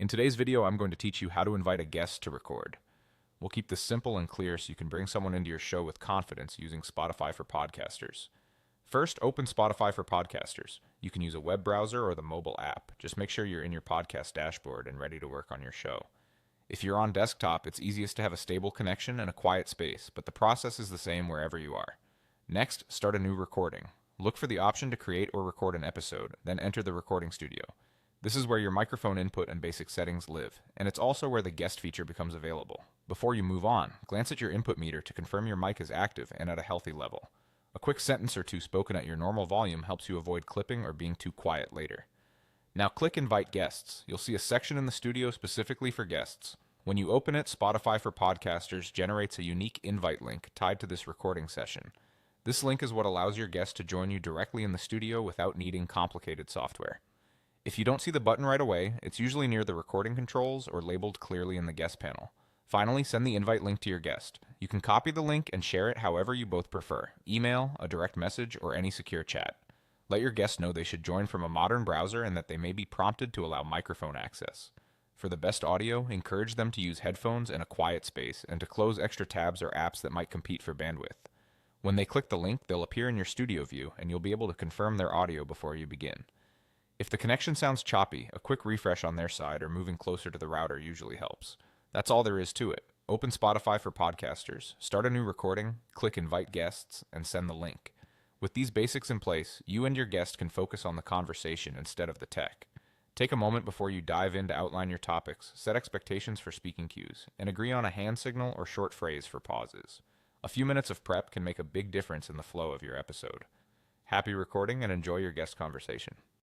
In today's video, I'm going to teach you how to invite a guest to record. We'll keep this simple and clear so you can bring someone into your show with confidence using Spotify for Podcasters. First, open Spotify for Podcasters. You can use a web browser or the mobile app. Just make sure you're in your podcast dashboard and ready to work on your show. If you're on desktop, it's easiest to have a stable connection and a quiet space, but the process is the same wherever you are. Next, start a new recording. Look for the option to create or record an episode, then enter the recording studio. This is where your microphone input and basic settings live, and it's also where the guest feature becomes available. Before you move on, glance at your input meter to confirm your mic is active and at a healthy level. A quick sentence or two spoken at your normal volume helps you avoid clipping or being too quiet later. Now click Invite Guests. You'll see a section in the studio specifically for guests. When you open it, Spotify for Podcasters generates a unique invite link tied to this recording session. This link is what allows your guest to join you directly in the studio without needing complicated software. If you don't see the button right away, it's usually near the recording controls or labeled clearly in the guest panel. Finally, send the invite link to your guest. You can copy the link and share it however you both prefer: email, a direct message, or any secure chat. Let your guests know they should join from a modern browser and that they may be prompted to allow microphone access. For the best audio, encourage them to use headphones in a quiet space and to close extra tabs or apps that might compete for bandwidth. When they click the link, they'll appear in your studio view and you'll be able to confirm their audio before you begin. If the connection sounds choppy, a quick refresh on their side or moving closer to the router usually helps. That's all there is to it. Open Spotify for Podcasters, start a new recording, click Invite Guests, and send the link. With these basics in place, you and your guest can focus on the conversation instead of the tech. Take a moment before you dive in to outline your topics, set expectations for speaking cues, and agree on a hand signal or short phrase for pauses. A few minutes of prep can make a big difference in the flow of your episode. Happy recording and enjoy your guest conversation.